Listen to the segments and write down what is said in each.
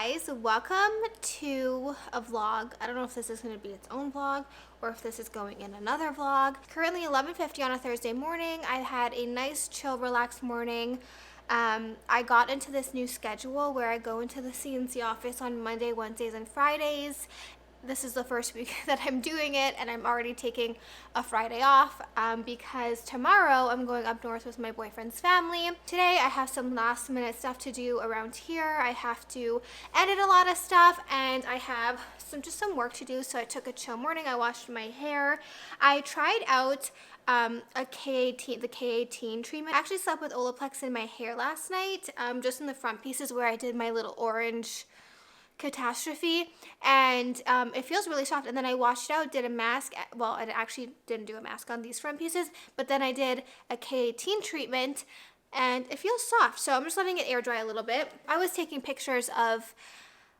guys, welcome to a vlog. I don't know if this is going to be its own vlog or if this is going in another vlog. Currently 11:50 on a Thursday morning. I had a nice chill relaxed morning. I got into this new schedule where I go into the CNC office on Monday, Wednesdays, and Fridays. This is the first week that I'm doing it, and I'm already taking a Friday off because tomorrow I'm going up north with my boyfriend's family. Today I have some last minute stuff to do around here. I have to edit a lot of stuff, and I have just some work to do, so I took a chill morning. I washed my hair. I tried out the K18 treatment. I actually slept with Olaplex in my hair last night, just in the front pieces where I did my little orange catastrophe, and it feels really soft. And then I washed it out, did a mask. Well, I actually didn't do a mask on these front pieces, but then I did a K18 treatment and it feels soft, so I'm just letting it air dry a little bit. I was taking pictures of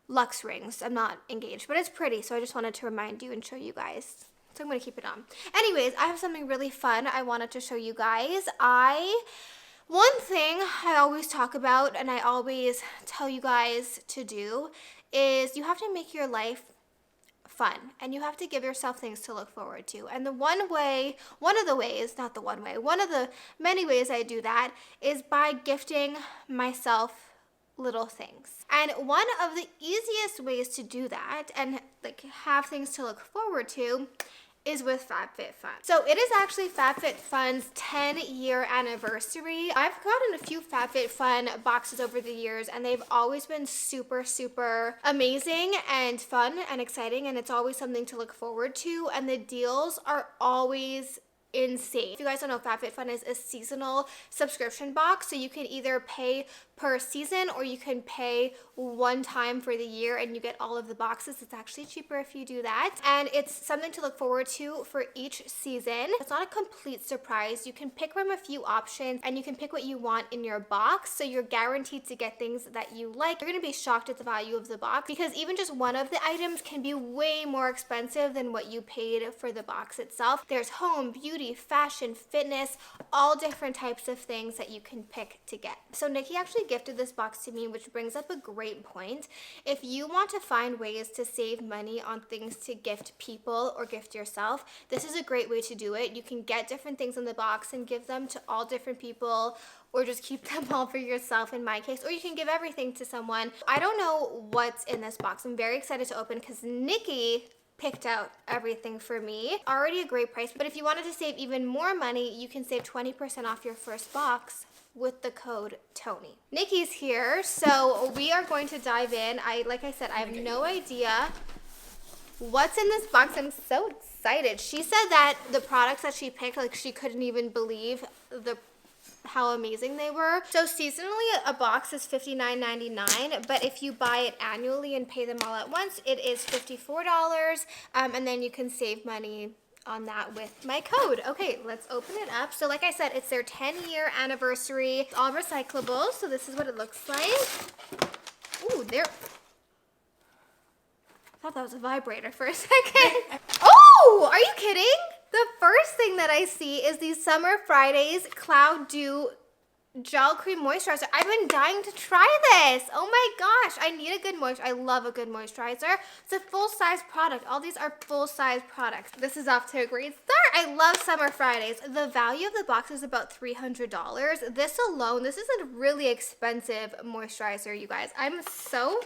Luxe rings. I'm not engaged, but it's pretty, so I just wanted to remind you and show you guys. So I'm gonna keep it on. Anyways, I have something really fun I wanted to show you guys. One thing I always talk about and I always tell you guys to do is you have to make your life fun, and you have to give yourself things to look forward to. And one of the many ways I do that is by gifting myself little things. And one of the easiest ways to do that and have things to look forward to is with FabFitFun. So it is actually FabFitFun's 10-year anniversary. I've gotten a few FabFitFun boxes over the years, and they've always been super, super amazing and fun and exciting, and it's always something to look forward to, and the deals are always insane. If you guys don't know, FabFitFun is a seasonal subscription box, so you can either pay per season or you can pay one time for the year and you get all of the boxes. It's actually cheaper if you do that, and it's something to look forward to for each season. It's not a complete surprise. You can pick from a few options and you can pick what you want in your box, so you're guaranteed to get things that you like. You're gonna be shocked at the value of the box because even just one of the items can be way more expensive than what you paid for the box itself. There's home, beauty, fashion, fitness, all different types of things that you can pick to get. So Nikki actually gifted this box to me, which brings up a great point. If you want to find ways to save money on things to gift people or gift yourself, this is a great way to do it. You can get different things in the box and give them to all different people, or just keep them all for yourself in my case, or you can give everything to someone. I don't know what's in this box. I'm very excited to open because Nikki picked out everything for me. Already a great price, but if you wanted to save even more money, you can save 20% off your first box with the code Tony. Nikki's here, so we are going to dive in. Like I said, I have no idea what's in this box. I'm so excited. She said that the products that she picked, she couldn't even believe how amazing they were. So seasonally, a box is $59.99, but if you buy it annually and pay them all at once, it is $54, and then you can save money on that with my code. Okay, let's open it up. So like I said, it's their 10-year anniversary. It's all recyclable, so this is what it looks like. Ooh, I thought that was a vibrator for a second. Oh, are you kidding? The first thing that I see is these Summer Fridays Cloud Dew Gel Cream Moisturizer. I've been dying to try this. Oh my gosh, I need a good moisturizer. I love a good moisturizer. It's a full-size product. All these are full-size products. This is off to a great start. I love Summer Fridays. The value of the box is about $300. This alone, this is a really expensive moisturizer, you guys. I'm so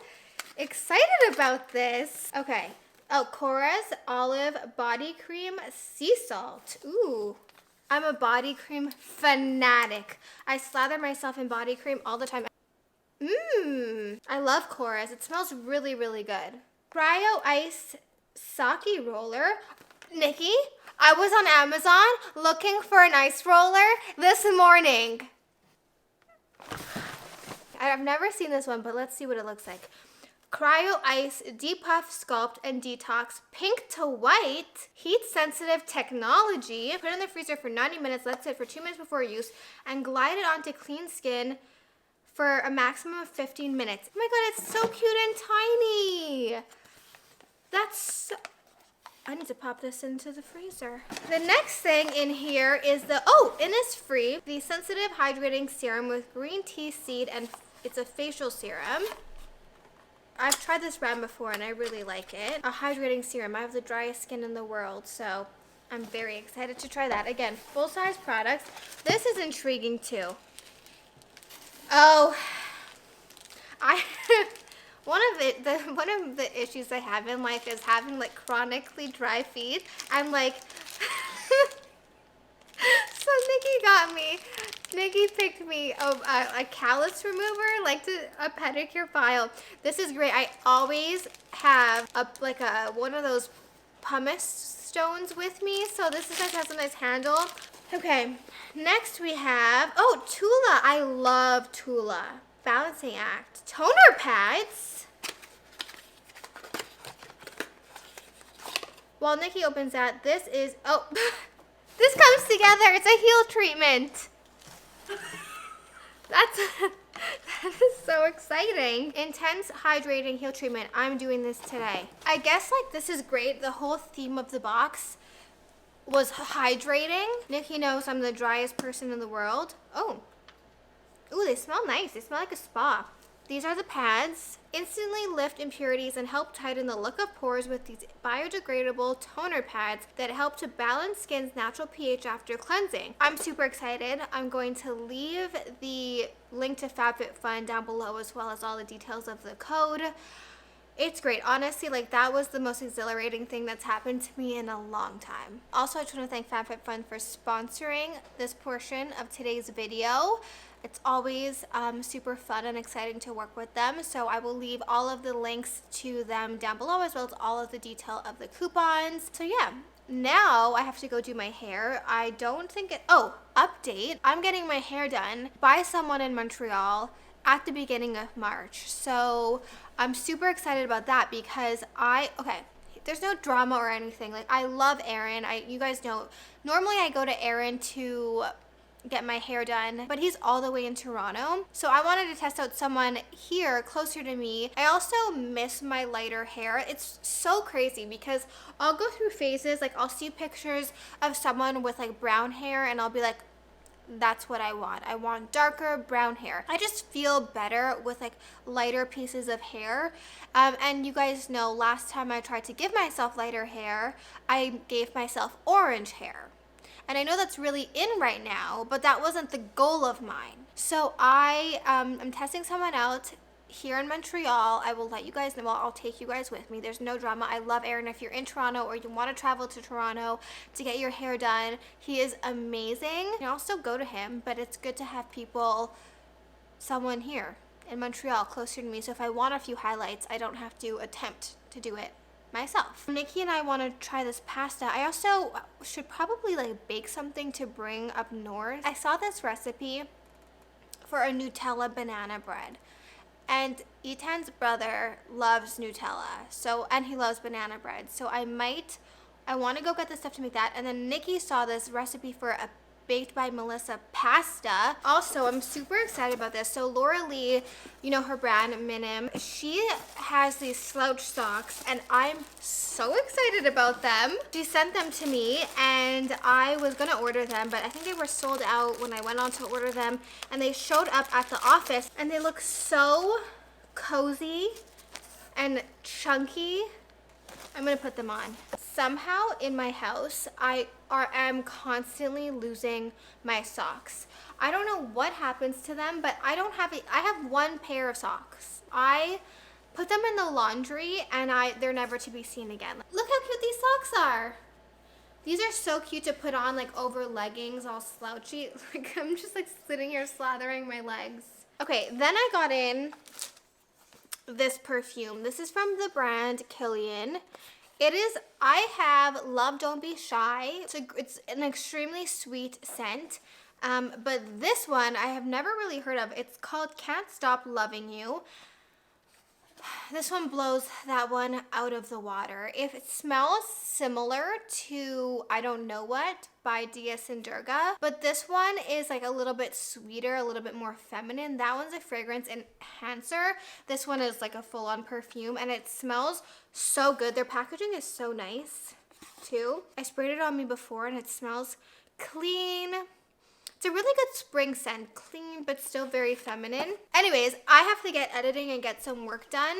excited about this. Okay. Oh, Korres Olive Body Cream Sea Salt. Ooh. I'm a body cream fanatic. I slather myself in body cream all the time. I love Korres. It smells really, really good. Cryo Ice Sake Roller. Nikki, I was on Amazon looking for an ice roller this morning. I've never seen this one, but let's see what it looks like. Cryo Ice Depuff Sculpt and Detox Pink to White Heat Sensitive Technology. Put it in the freezer for 90 minutes, let it sit for 2 minutes before use, and glide it onto clean skin for a maximum of 15 minutes. Oh my god, it's so cute and tiny. I need to pop this into the freezer. The next thing in here is Innisfree, the Sensitive Hydrating Serum with green tea seed, and it's a facial serum. I've tried this brand before and I really like it. A hydrating serum. I have the driest skin in the world, so I'm very excited to try that. Again, full-size products. This is intriguing too. Oh, I one of the issues I have in life is having like chronically dry feet. I'm like so Nikki picked me a callus remover, like a pedicure file. This is great. I always have one of those pumice stones with me, so this has a nice handle. Okay, next we have, oh, Tula. I love Tula. Balancing Act. Toner pads. While Nikki opens that, this is, oh, this comes together. It's a heel treatment. That is so exciting. Intense hydrating heel treatment. I'm doing this today. I guess like this is great. The whole theme of the box was hydrating. Nikki knows I'm the driest person in the world. Oh. Ooh, they smell nice. They smell like a spa. These are the pads. Instantly lift impurities and help tighten the look of pores with these biodegradable toner pads that help to balance skin's natural pH after cleansing. I'm super excited. I'm going to leave the link to FabFitFun down below, as well as all the details of the code. It's great. Honestly, like that was the most exhilarating thing that's happened to me in a long time. Also, I just want to thank FabFitFun for sponsoring this portion of today's video. It's always super fun and exciting to work with them. So I will leave all of the links to them down below, as well as all of the detail of the coupons. So yeah, now I have to go do my hair. I don't think it, oh, update. I'm getting my hair done by someone in Montreal at the beginning of March. So I'm super excited about that because okay, there's no drama or anything. Like I love Aaron. You guys know, normally I go to Aaron to get my hair done, but he's all the way in Toronto. So I wanted to test out someone here closer to me. I also miss my lighter hair. It's so crazy because I'll go through phases. Like I'll see pictures of someone with like brown hair and I'll be like, that's what I want. I want darker brown hair. I just feel better with like lighter pieces of hair. And you guys know last time I tried to give myself lighter hair, I gave myself orange hair. And I know that's really in right now, but that wasn't the goal of mine. So I'm testing someone out here in Montreal. I will let you guys know. Well, I'll take you guys with me. There's no drama. I love Aaron. If you're in Toronto or you want to travel to Toronto to get your hair done, he is amazing. You can also go to him, but it's good to have someone here in Montreal closer to me. So if I want a few highlights, I don't have to attempt to do it myself. Nikki and I want to try this pasta. I also should probably like bake something to bring up north. I saw this recipe for a Nutella banana bread. And Etan's brother loves Nutella, and he loves banana bread. So I want to go get the stuff to make that. And then Nikki saw this recipe for a Baked by Melissa pasta. Also, I'm super excited about this. So Laura Lee, you know her brand, Minim, she has these slouch socks and I'm so excited about them. She sent them to me and I was gonna order them, but I think they were sold out when I went on to order them, and they showed up at the office and they look so cozy and chunky. I'm gonna put them on. Somehow in my house, I am constantly losing my socks. I don't know what happens to them, but I have one pair of socks. I put them in the laundry and they're never to be seen again. Look how cute these socks are. These are so cute to put on like over leggings, all slouchy. Like I'm just like sitting here slathering my legs. Okay, then I got in this perfume. This is from the brand Kilian. I have Love Don't Be Shy. It's an extremely sweet scent. But this one I have never really heard of. It's called Can't Stop Loving You. This one blows that one out of the water. If it smells similar to I Don't Know What by Diaz and Durga, but this one is like a little bit sweeter, a little bit more feminine. That one's a fragrance enhancer. This one is like a full-on perfume and it smells so good. Their packaging is so nice too. I sprayed it on me before and it smells clean. It's a really good spring scent, clean but still very feminine. Anyways, I have to get editing and get some work done,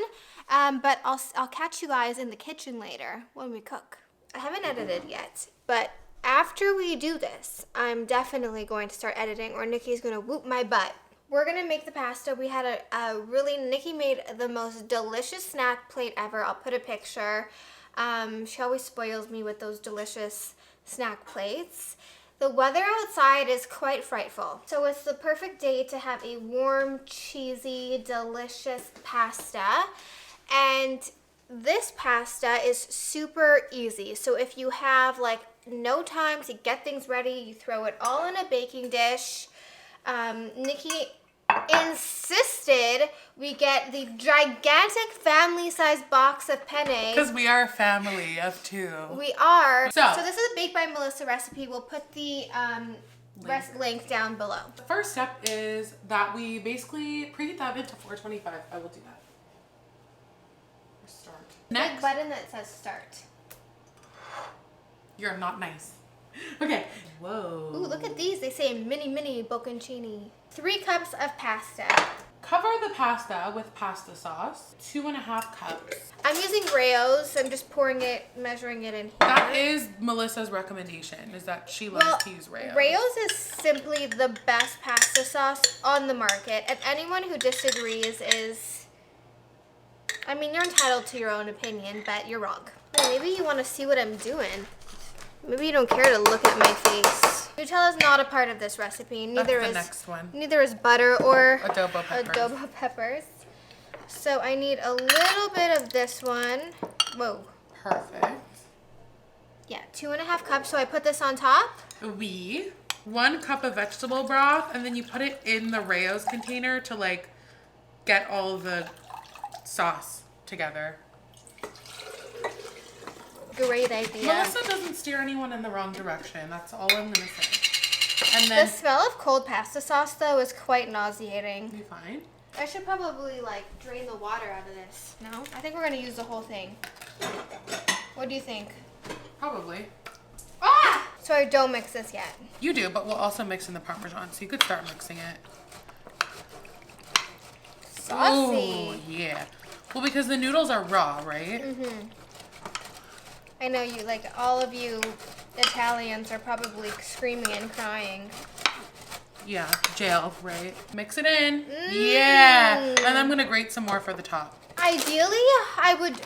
but I'll catch you guys in the kitchen later when we cook. I haven't edited yet, but after we do this, I'm definitely going to start editing or Nikki's gonna whoop my butt. We're gonna make the pasta. We had Nikki made the most delicious snack plate ever. I'll put a picture. She always spoils me with those delicious snack plates. The weather outside is quite frightful. So it's the perfect day to have a warm, cheesy, delicious pasta. And this pasta is super easy. So if you have like no time to get things ready, you throw it all in a baking dish. Nikki insisted we get the gigantic family-sized box of penne. Because we are a family of 2. We are. So this is a Baked by Melissa recipe. We'll put the link down below. The first step is that we basically preheat the oven to 425. I will do that. Start. Next. Big button that says start. You're not nice. Okay. Whoa. Ooh, look at these. They say mini bocconcini. 3 cups of pasta. Cover the pasta with pasta sauce. 2.5 cups. I'm using Rayo's. I'm just pouring it, measuring it in here. That is Melissa's recommendation, is that she loves to use Rayo's. Rayo's is simply the best pasta sauce on the market. And anyone who disagrees is... I mean, you're entitled to your own opinion, but you're wrong. Maybe you want to see what I'm doing. Maybe you don't care to look at my face. Nutella is not a part of this recipe. Neither That's the is next one. Neither is butter or adobo peppers. So I need a little bit of this one. Whoa. Perfect. Yeah, 2.5 cups. So I put this on top. 1 cup of vegetable broth, and then you put it in the Rayo's container to like get all the sauce together. Great idea. Melissa doesn't steer anyone in the wrong direction. That's all I'm gonna say. And then the smell of cold pasta sauce though is quite nauseating. You fine? I should probably like drain the water out of this. No? I think we're gonna use the whole thing. What do you think? Probably. Ah! So I don't mix this yet. You do, but we'll also mix in the Parmesan, so you could start mixing it. Saucy. Ooh, yeah. Well, because the noodles are raw, right? Mm-hmm. I know you, like, all of you Italians are probably screaming and crying. Yeah, jail, right? Mix it in. Yeah. And I'm going to grate some more for the top. Ideally, I would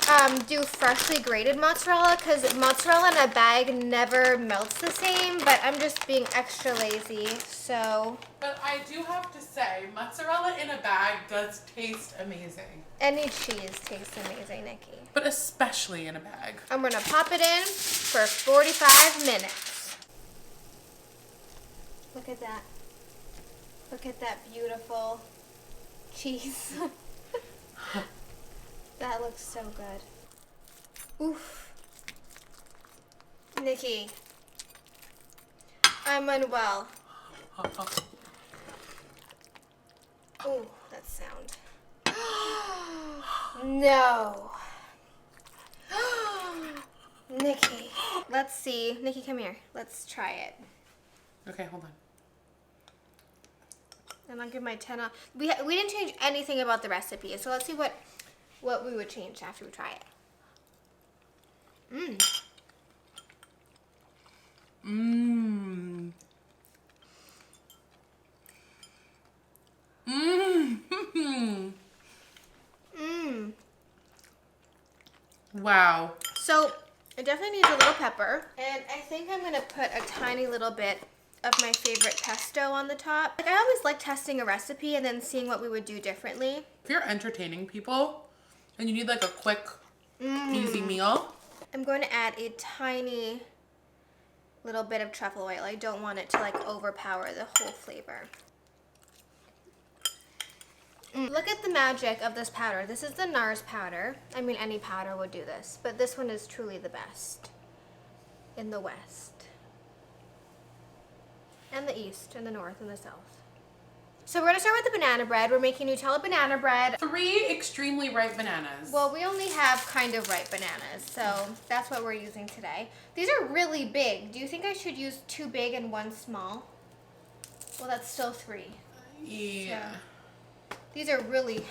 do freshly grated mozzarella because mozzarella in a bag never melts the same, but I'm just being extra lazy, so. But I do have to say, mozzarella in a bag does taste amazing. Any cheese tastes amazing, Nikki. But especially in a bag. I'm gonna pop it in for 45 minutes. Look at that. Look at that beautiful cheese. That looks so good. Oof. Nikki, I'm unwell. Ooh, that sound. No. Nikki. Let's see. Nikki, come here. Let's try it. Okay, hold on. And I'll give my 10 off. We didn't change anything about the recipe, so let's see what we would change after we try it. Wow. So it definitely needs a little pepper, and I think I'm gonna put a tiny little bit of my favorite pesto on the top. Like, I always like testing a recipe and then seeing what we would do differently. If you're entertaining people and you need like a quick, easy meal. I'm going to add a tiny little bit of truffle oil. I don't want it to like overpower the whole flavor. Look at the magic of this powder. This is the NARS powder. I mean, any powder would do this, but this one is truly the best in the West. And the East, and the North, and the South. So we're gonna start with the banana bread. We're making Nutella banana bread. 3 extremely ripe bananas. Well, we only have kind of ripe bananas, so that's what we're using today. These are really big. Do you think I should use 2 big and 1 small? Well, that's still 3. Yeah. So, these are really...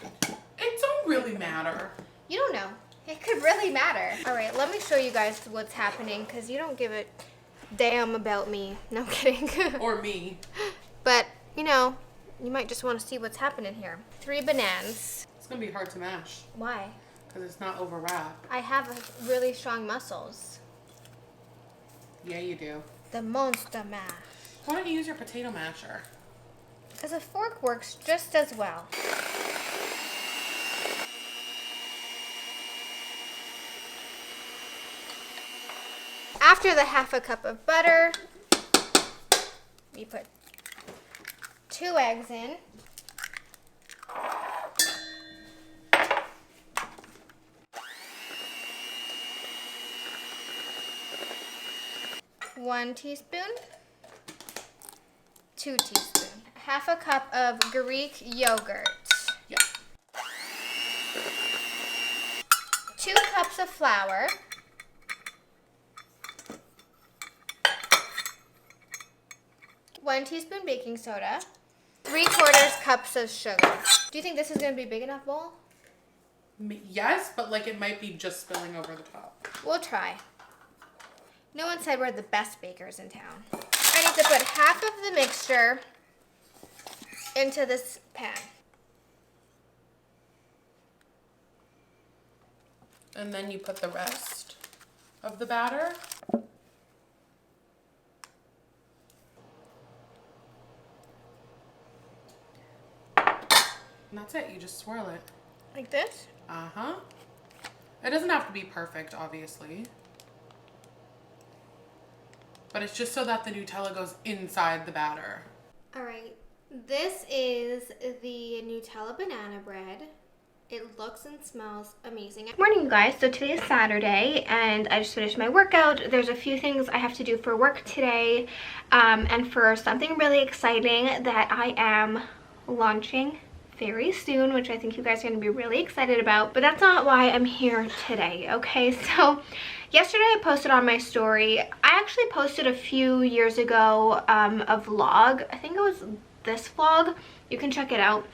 It don't really matter. You don't know. It could really matter. All right, let me show you guys what's happening because you don't give a damn about me. No, I'm kidding. Or me. But, you know, you might just want to see what's happening here. 3 bananas. It's going to be hard to mash. Why? Because it's not overwrapped. I have really strong muscles. Yeah, you do. The monster mash. Why don't you use your potato masher? Because a fork works just as well. After the 1/2 cup of butter, we put 2 eggs in. One teaspoon, 2 teaspoons, 1/2 cup of Greek yogurt. Yeah. 2 cups of flour. 1 teaspoon baking soda. 3/4 cups of sugar. Do you think this is going to be a big enough bowl? Yes, but like it might be just spilling over the top. We'll try. No one said we're the best bakers in town. I need to put 1/2 of the mixture into this pan. And then you put the rest of the batter. And that's it. You just swirl it. Like this? Uh-huh. It doesn't have to be perfect, obviously. But it's just so that the Nutella goes inside the batter. All right. This is the Nutella banana bread. It looks and smells amazing. Morning, you guys. So today is Saturday, and I just finished my workout. There's a few things I have to do for work today, and for something really exciting that I am launching very soon, which I think you guys are going to be really excited about. But that's not why I'm here today, okay? So yesterday I posted on my story. I actually posted a few years ago a vlog. I think it was this vlog. You can check it out.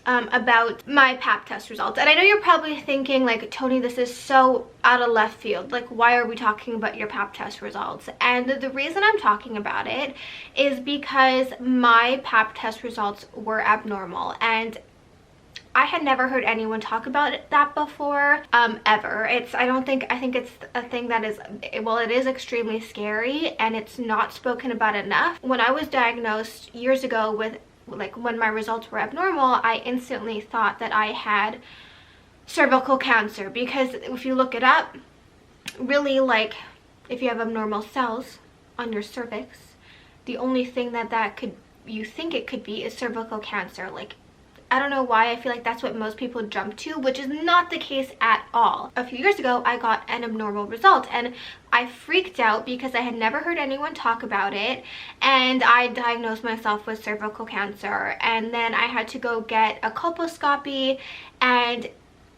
About my pap test results. And I know you're probably thinking like, Tony, this is so out of left field. Like, why are we talking about your pap test results? And the reason I'm talking about it is because my pap test results were abnormal, and I had never heard anyone talk about that before, ever. I think it's a thing that is, well, it is extremely scary, and it's not spoken about enough. When I was diagnosed years ago with, like, when my results were abnormal, I instantly thought that I had cervical cancer, because if you look it up, really, like, if you have abnormal cells on your cervix, the only thing that you think it could be is cervical cancer. Like, I don't know why, I feel like that's what most people jump to, which is not the case at all. A few years ago, I got an abnormal result, and I freaked out because I had never heard anyone talk about it, and I diagnosed myself with cervical cancer, and then I had to go get a colposcopy, and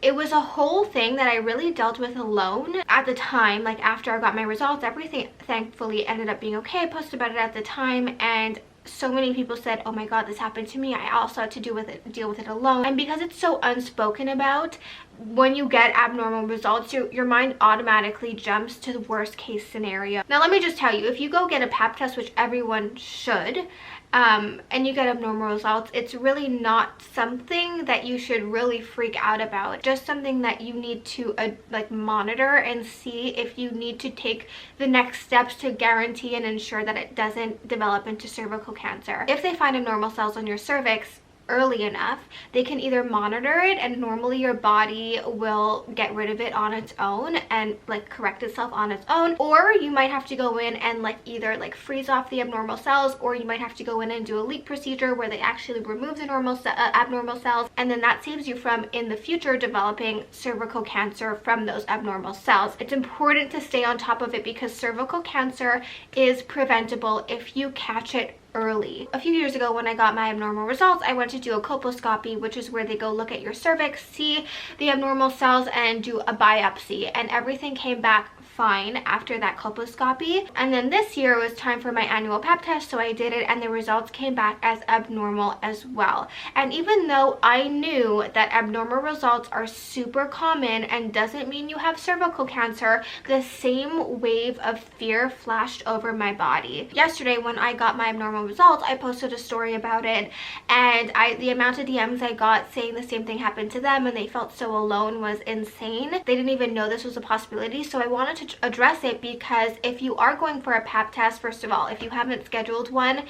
it was a whole thing that I really dealt with alone at the time. Like, after I got my results, everything thankfully ended up being okay. I posted about it at the time, and so many people said, oh my god, this happened to me. I also had to deal with it alone. And because it's so unspoken about, when you get abnormal results, your mind automatically jumps to the worst case scenario. Now, let me just tell you, if you go get a pap test, which everyone should, and you get abnormal results, it's really not something that you should really freak out about. Just something that you need to like, monitor and see if you need to take the next steps to guarantee and ensure that it doesn't develop into cervical cancer. If they find abnormal cells on your cervix early enough, they can either monitor it, and normally your body will get rid of it on its own and like correct itself on its own, or you might have to go in and like either like freeze off the abnormal cells, or you might have to go in and do a leak procedure where they actually remove the abnormal cells, and then that saves you from in the future developing cervical cancer from those abnormal cells. It's important to stay on top of it because cervical cancer is preventable if you catch it early. A few years ago, when I got my abnormal results, I went to do a colposcopy, which is where they go look at your cervix, see the abnormal cells, and do a biopsy, and everything came back fine after that colposcopy. And then this year it was time for my annual pap test, so I did it and the results came back as abnormal as well. And even though I knew that abnormal results are super common and doesn't mean you have cervical cancer, the same wave of fear flashed over my body. Yesterday when I got my abnormal results, I posted a story about it, and the amount of DMs I got saying the same thing happened to them and they felt so alone was insane. They didn't even know this was a possibility, so I wanted to address it because if you are going for a pap test, first of all, if you haven't scheduled one,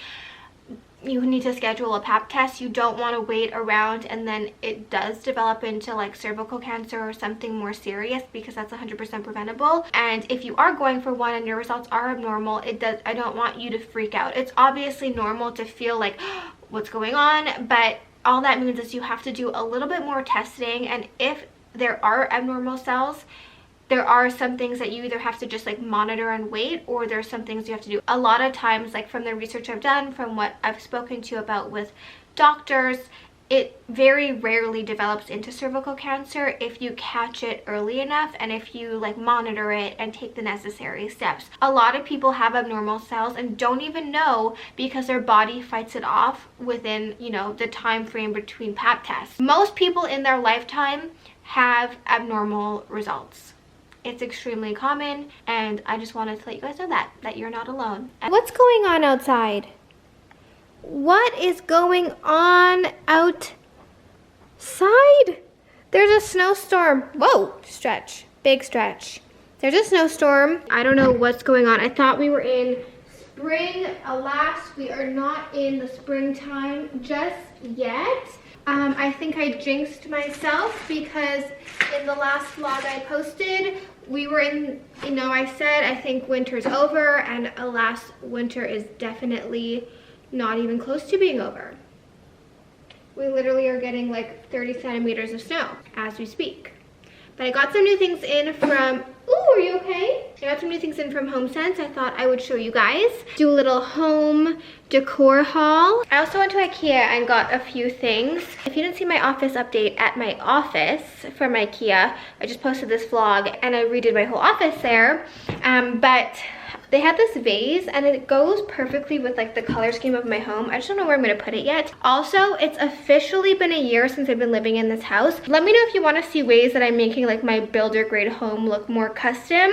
you need to schedule a pap test. You don't want to wait around and then it does develop into like cervical cancer or something more serious, because that's 100% preventable. And if you are going for one and your results are abnormal, I don't want you to freak out. It's obviously normal to feel like what's going on, but all that means is you have to do a little bit more testing, and if there are abnormal cells, there are some things that you either have to just like monitor and wait, or there's some things you have to do. A lot of times, like from the research I've done, from what I've spoken to about with doctors, it very rarely develops into cervical cancer if you catch it early enough and if you like monitor it and take the necessary steps. A lot of people have abnormal cells and don't even know because their body fights it off within, you know, the time frame between pap tests. Most people in their lifetime have abnormal results. It's extremely common, and I just wanted to let you guys know that you're not alone. What's going on outside? What is going on outside? There's a snowstorm. Whoa, stretch, big stretch. There's a snowstorm. I don't know what's going on. I thought we were in spring. Alas, we are not in the springtime just yet. I think I jinxed myself because in the last vlog I posted, we were in, you know, I said I think winter's over, and alas, winter is definitely not even close to being over. We literally are getting like 30 centimeters of snow as we speak. But I got some new things in from, ooh, are you okay? I got some new things in from HOMESENSE. I thought I would show you guys. Do a little home decor haul. I also went to IKEA and got a few things. If you didn't see my office update at my office from IKEA, I just posted this vlog and I redid my whole office there. But they had this vase and it goes perfectly with like the color scheme of my home. I just don't know where I'm gonna put it yet. Also, it's officially been a year since I've been living in this house. Let me know if you want to see ways that I'm making like my builder grade home look more custom.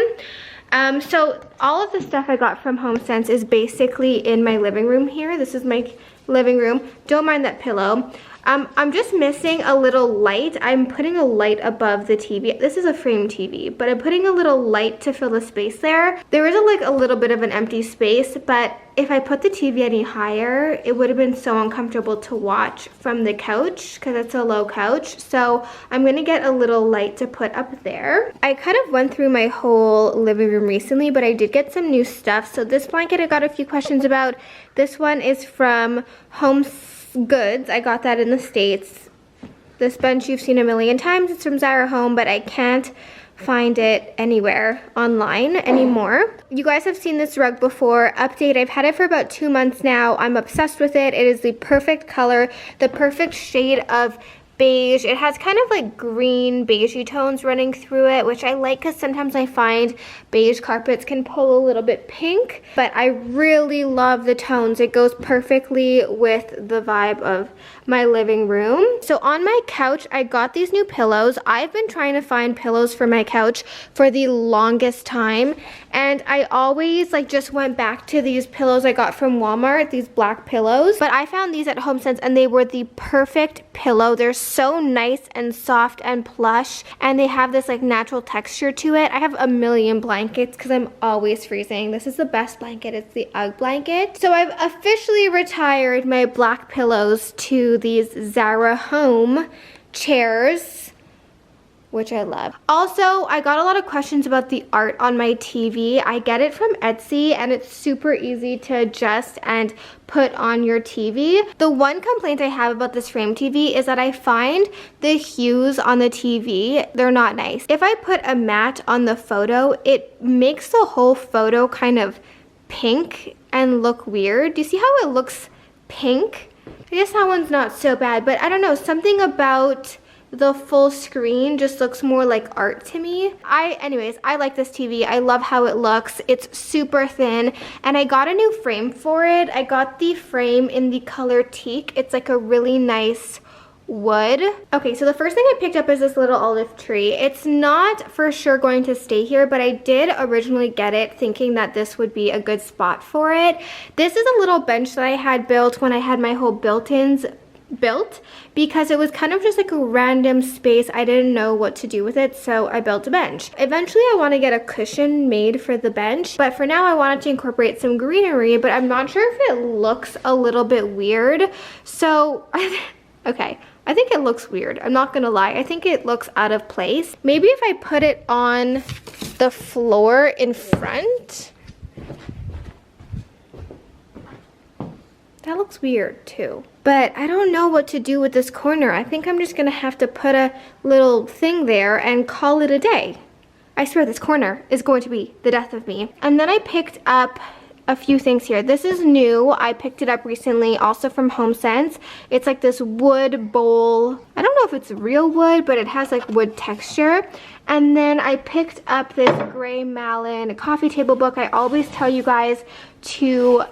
So all of the stuff I got from HOMESENSE is basically in my living room here. This is my living room. Don't mind that pillow. I'm just missing a little light. I'm putting a light above the TV. This is a frame TV, but I'm putting a little light to fill the space there. There is like a little bit of an empty space, but if I put the TV any higher, it would have been so uncomfortable to watch from the couch because it's a low couch. So I'm gonna get a little light to put up there. I kind of went through my whole living room recently, but I did get some new stuff. So this blanket I got a few questions about. This one is from HomeGoods. I got that in the States. This bench you've seen a million times. It's from Zara Home, but I can't find it anywhere online anymore. You guys have seen this rug before. Update, I've had it for about 2 months now. I'm obsessed with it. It is the perfect color, the perfect shade of beige. It has kind of like green beigey tones running through it, which I like because sometimes I find beige carpets can pull a little bit pink, but I really love the tones. It goes perfectly with the vibe of my living room. So on my couch, I got these new pillows. I've been trying to find pillows for my couch for the longest time, and I always like just went back to these pillows I got from Walmart, these black pillows, but I found these at HOMESENSE and they were the perfect pillow. They're so nice and soft and plush, and they have this like natural texture to it. I have a million blankets because I'm always freezing. This is the best blanket. It's the UGG blanket. So I've officially retired my black pillows to these Zara Home chairs, which I love. Also, I got a lot of questions about the art on my TV. I get it from Etsy and it's super easy to adjust and put on your TV. The one complaint I have about this frame TV is that I find the hues on the TV, they're not nice. If I put a matte on the photo, it makes the whole photo kind of pink and look weird. Do you see how it looks pink? I guess that one's not so bad, but I don't know, something about the full screen just looks more like art to me. Anyways, I like this TV. I love how it looks. It's super thin, and I got a new frame for it. I got the frame in the color teak. It's like a really nice wood. Okay, so the first thing I picked up is this little olive tree. It's not for sure going to stay here, but I did originally get it thinking that this would be a good spot for it. This is a little bench that I had built when I had my whole built-ins built, because it was kind of just like a random space. I didn't know what to do with it, so I built a bench. Eventually I want to get a cushion made for the bench, but for now I wanted to incorporate some greenery, but I'm not sure if it looks a little bit weird. So okay, I think it looks weird. I'm not gonna lie. I think it looks out of place. Maybe if I put it on the floor in front. That looks weird too. But I don't know what to do with this corner. I think I'm just gonna have to put a little thing there and call it a day. I swear this corner is going to be the death of me. And then I picked up a few things here. This is new. I picked it up recently, also from HOMESENSE. It's like this wood bowl. I don't know if it's real wood, but it has like wood texture. And then I picked up this gray Malin coffee table book. I always tell you guys to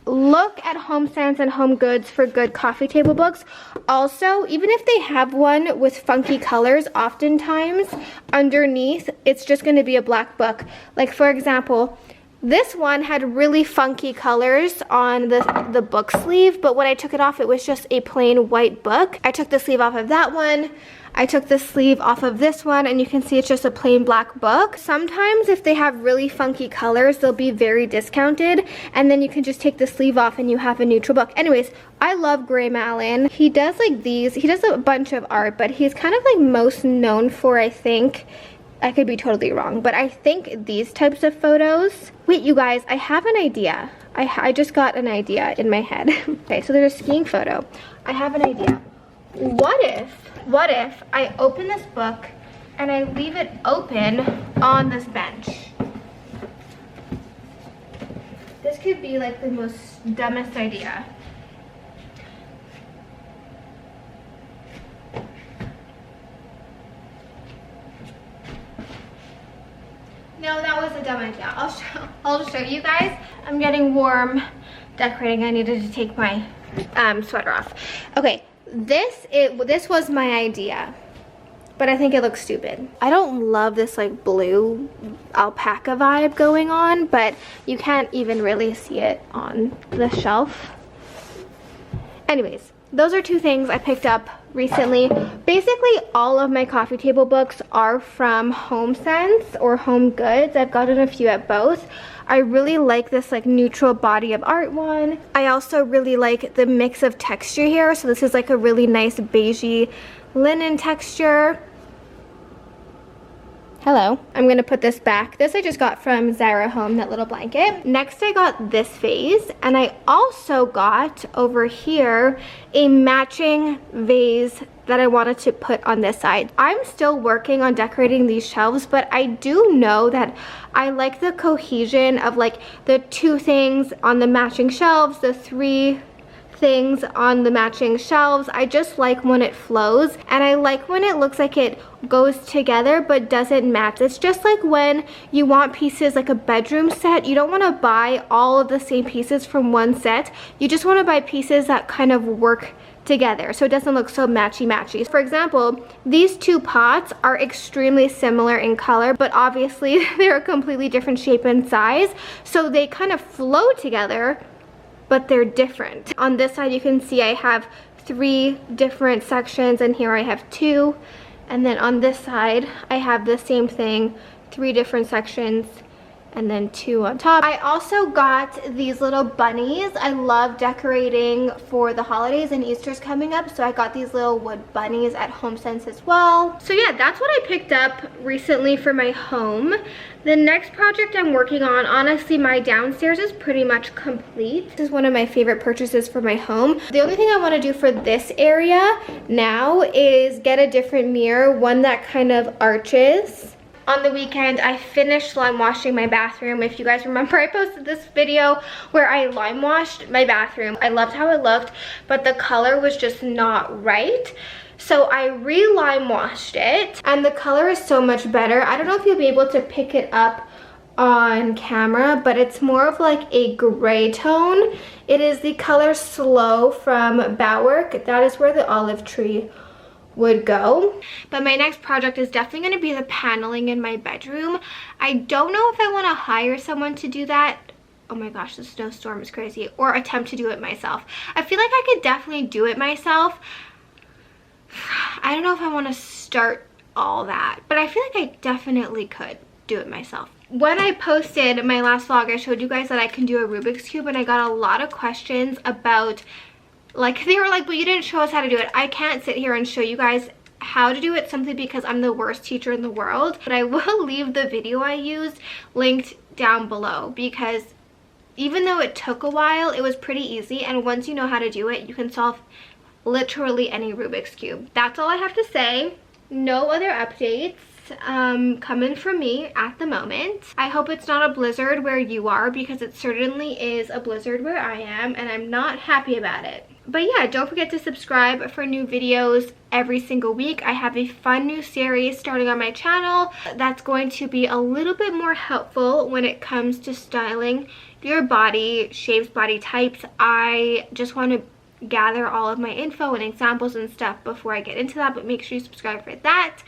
look at HOMESENSE and Home Goods for good coffee table books. Also, even if they have one with funky colors, oftentimes underneath it's just going to be a black book. Like for example, this one had really funky colors on the book sleeve, but when I took it off, it was just a plain white book. I took the sleeve off of that one. I took the sleeve off of this one, and you can see it's just a plain black book. Sometimes if they have really funky colors, they'll be very discounted, and then you can just take the sleeve off and you have a neutral book. Anyways, I love Gray Malin. He does like these. He does a bunch of art, but he's kind of like most known for, I think, I could be totally wrong, but I think these types of photos. Wait, you guys, I have an idea. I just got an idea in my head. Okay, so there's a skiing photo. I have an idea. What if I open this book and I leave it open on this bench? This could be like the most dumbest idea. No, that was a dumb idea. I'll show you guys. I'm getting warm decorating. I needed to take my sweater off. Okay, this was my idea, but I think it looks stupid. I don't love this like blue alpaca vibe going on, but you can't even really see it on the shelf. Anyways, those are two things I picked up recently. Basically, all of my coffee table books are from HOMESENSE or Home Goods. I've gotten a few at both. I really like this like neutral body of art one. I also really like the mix of texture here. So this is like a really nice beigey linen texture. Hello. I'm gonna put this back. This I just got from Zara Home, that little blanket. Next I got this vase, and I also got over here a matching vase that I wanted to put on this side. I'm still working on decorating these shelves, but I do know that I like the cohesion of like the two things on the matching shelves, the three things on the matching shelves. I just like when it flows, and I like when it looks like it goes together but doesn't match. It's just like when you want pieces like a bedroom set, you don't want to buy all of the same pieces from one set. You just want to buy pieces that kind of work together so it doesn't look so matchy-matchy. For example, these two pots are extremely similar in color, but obviously they're a completely different shape and size, so they kind of flow together, but they're different. On this side you can see I have 3 different sections, and here I have 2. And then on this side I have the same thing, 3 different sections, and then 2 on top. I also got these little bunnies. I love decorating for the holidays, and Easter's coming up, so I got these little wood bunnies at HOMESENSE as well. So yeah, that's what I picked up recently for my home. The next project I'm working on, honestly, my downstairs is pretty much complete. This is one of my favorite purchases for my home. The only thing I want to do for this area now is get a different mirror, one that kind of arches. On the weekend, I finished lime washing my bathroom. If you guys remember, I posted this video where I lime washed my bathroom. I loved how it looked, but the color was just not right. So I re-lime washed it and the color is so much better. I don't know if you'll be able to pick it up on camera, but it's more of like a gray tone. It is the color Slow from Bowerk. That is where the olive tree would go. But my next project is definitely going to be the paneling in my bedroom. I don't know if I want to hire someone to do that. Oh my gosh, the snowstorm is crazy. Or attempt to do it myself. I feel like I could definitely do it myself. I don't know if I want to start all that, but I feel like I definitely could do it myself. When I posted my last vlog, I showed you guys that I can do a Rubik's Cube, and I got a lot of questions about, like, they were like, but you didn't show us how to do it. I can't sit here and show you guys how to do it simply because I'm the worst teacher in the world, but I will leave the video I used linked down below, because even though it took a while, it was pretty easy, and once you know how to do it, you can solve literally any Rubik's Cube. That's all I have to say. No other updates coming from me at the moment. I hope it's not a blizzard where you are, because it certainly is a blizzard where I am, and I'm not happy about it. But yeah, don't forget to subscribe for new videos every single week. I have a fun new series starting on my channel that's going to be a little bit more helpful when it comes to styling your body, shapes, body types. I just want to gather all of my info and examples and stuff before I get into that, but make sure you subscribe for that.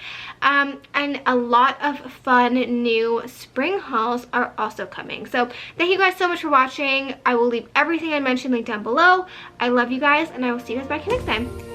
And a lot of fun new spring hauls are also coming. So thank you guys so much for watching. I will leave everything I mentioned linked down below. I love you guys, and I will see you guys back here next time.